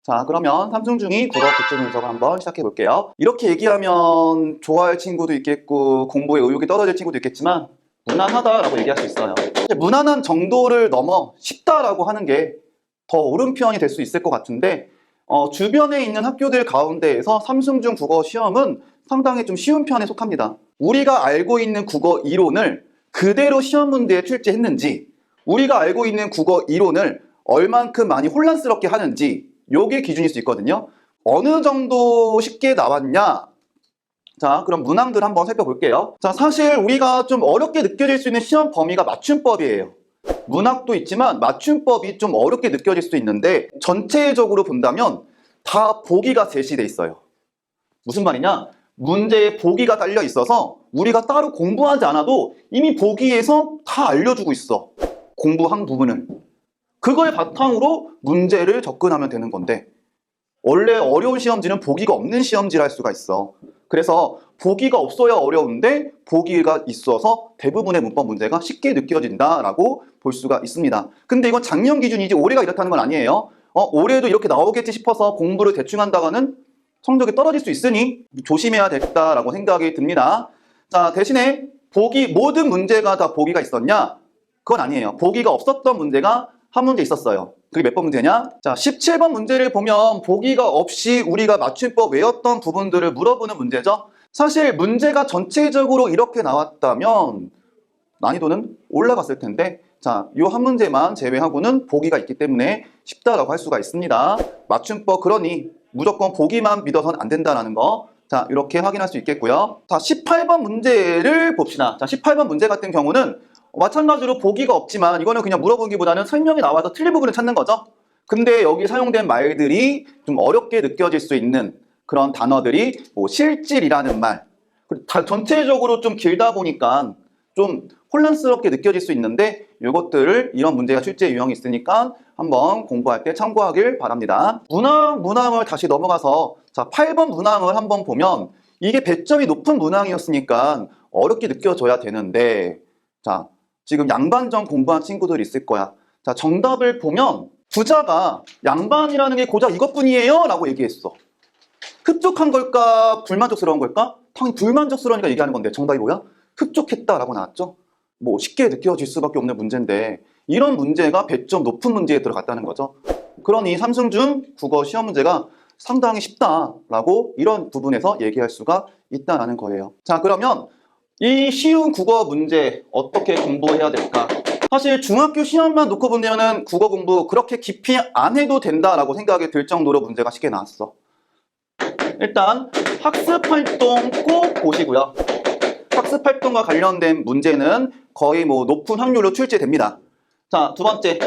자, 그러면 삼승중이 국어 기출 분석을 한번 시작해 볼게요. 이렇게 얘기하면 좋아할 친구도 있겠고 공부에 의욕이 떨어질 친구도 있겠지만 무난하다라고 얘기할 수 있어요. 무난한 정도를 넘어 쉽다라고 하는 게 더 옳은 표현이 될 수 있을 것 같은데 주변에 있는 학교들 가운데에서 삼승중 국어 시험은 상당히 좀 쉬운 편에 속합니다. 우리가 알고 있는 국어 이론을 그대로 시험 문제에 출제했는지, 우리가 알고 있는 국어 이론을 얼만큼 많이 혼란스럽게 하는지, 요게 기준일 수 있거든요. 어느 정도 쉽게 나왔냐? 자, 그럼 문항들 한번 살펴볼게요. 자, 사실 우리가 좀 어렵게 느껴질 수 있는 시험 범위가 맞춤법이에요. 문학도 있지만 맞춤법이 좀 어렵게 느껴질 수도 있는데 전체적으로 본다면 다 보기가 제시돼 있어요. 무슨 말이냐? 문제에 보기가 딸려 있어서 우리가 따로 공부하지 않아도 이미 보기에서 다 알려주고 있어. 공부한 부분은. 그걸 바탕으로 문제를 접근하면 되는 건데 원래 어려운 시험지는 보기가 없는 시험지를 할 수가 있어. 그래서 보기가 없어야 어려운데 보기가 있어서 대부분의 문법 문제가 쉽게 느껴진다라고 볼 수가 있습니다. 근데 이건 작년 기준이지 올해가 이렇다는 건 아니에요. 올해도 이렇게 나오겠지 싶어서 공부를 대충 한다가는 성적이 떨어질 수 있으니 조심해야 되겠다라고 생각이 듭니다. 자, 대신에 모든 문제가 다 보기가 있었냐? 그건 아니에요. 보기가 없었던 문제가 한 문제 있었어요. 그게 몇 번 문제냐? 자, 17번 문제를 보면 보기가 없이 우리가 맞춤법 외웠던 부분들을 물어보는 문제죠. 사실 문제가 전체적으로 이렇게 나왔다면 난이도는 올라갔을 텐데 자, 이 한 문제만 제외하고는 보기가 있기 때문에 쉽다라고 할 수가 있습니다. 맞춤법 그러니 무조건 보기만 믿어서는 안 된다는 거. 자, 이렇게 확인할 수 있겠고요. 자, 18번 문제를 봅시다. 자, 18번 문제 같은 경우는 마찬가지로 보기가 없지만 이거는 그냥 물어보기보다는 설명이 나와서 틀린 부분을 찾는 거죠. 근데 여기 사용된 말들이 좀 어렵게 느껴질 수 있는 그런 단어들이 뭐 실질이라는 말, 전체적으로 좀 길다 보니까 좀 혼란스럽게 느껴질 수 있는데 이것들을 이런 문제가 출제 유형이 있으니까 한번 공부할 때 참고하길 바랍니다. 문항을 다시 넘어가서 자, 8번 문항을 한번 보면 이게 배점이 높은 문항이었으니까 어렵게 느껴져야 되는데 자, 지금 양반전 공부한 친구들이 있을 거야. 자, 정답을 보면 부자가 양반이라는 게 고작 이것뿐이에요 라고 얘기했어. 흡족한 걸까? 불만족스러운 걸까? 당연히 불만족스러우니까 얘기하는 건데 정답이 뭐야? 흡족했다라고 나왔죠. 뭐 쉽게 느껴질 수밖에 없는 문제인데 이런 문제가 배점 높은 문제에 들어갔다는 거죠. 그러니 삼승중 국어 시험 문제가 상당히 쉽다라고 이런 부분에서 얘기할 수가 있다는 거예요. 자, 그러면 이 쉬운 국어 문제 어떻게 공부해야 될까? 사실 중학교 시험만 놓고 보면은 국어 공부 그렇게 깊이 안 해도 된다라고 생각이 들 정도로 문제가 쉽게 나왔어. 일단 학습 활동 꼭 보시고요. 학습 활동과 관련된 문제는 거의 뭐 높은 확률로 출제됩니다. 자, 두 번째,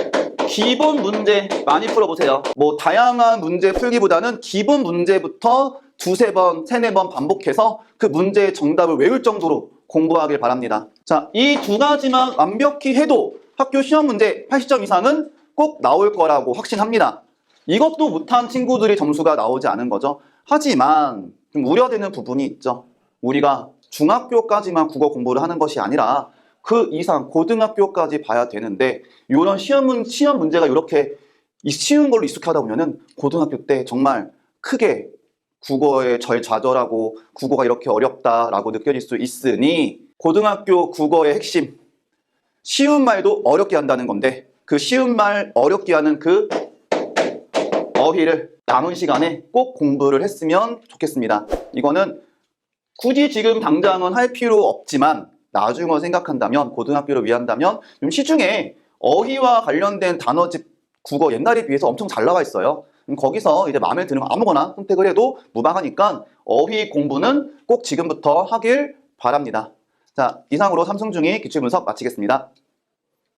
기본 문제 많이 풀어보세요. 뭐 다양한 문제 풀기보다는 기본 문제부터 두세 번, 세네 번 반복해서 그 문제의 정답을 외울 정도로 공부하길 바랍니다. 자, 이 두 가지만 완벽히 해도 학교 시험 문제 80점 이상은 꼭 나올 거라고 확신합니다. 이것도 못한 친구들이 점수가 나오지 않은 거죠. 하지만 좀 우려되는 부분이 있죠. 우리가 중학교까지만 국어 공부를 하는 것이 아니라 그 이상 고등학교까지 봐야 되는데 이런 시험 문제가 이렇게 쉬운 걸로 익숙하다 보면은 고등학교 때 정말 크게 국어에 절좌절하고 국어가 이렇게 어렵다라고 느껴질 수 있으니 고등학교 국어의 핵심 쉬운 말도 어렵게 한다는 건데 그 쉬운 말 어렵게 하는 그 어휘를 남은 시간에 꼭 공부를 했으면 좋겠습니다. 이거는 굳이 지금 당장은 할 필요 없지만 나중을 생각한다면 고등학교를 위한다면 좀 시중에 어휘와 관련된 단어집 국어 옛날에 비해서 엄청 잘 나와 있어요. 거기서 이제 마음에 드는 거 아무거나 선택을 해도 무방하니까 어휘 공부는 꼭 지금부터 하길 바랍니다. 자, 이상으로 삼승중이 기출 분석 마치겠습니다.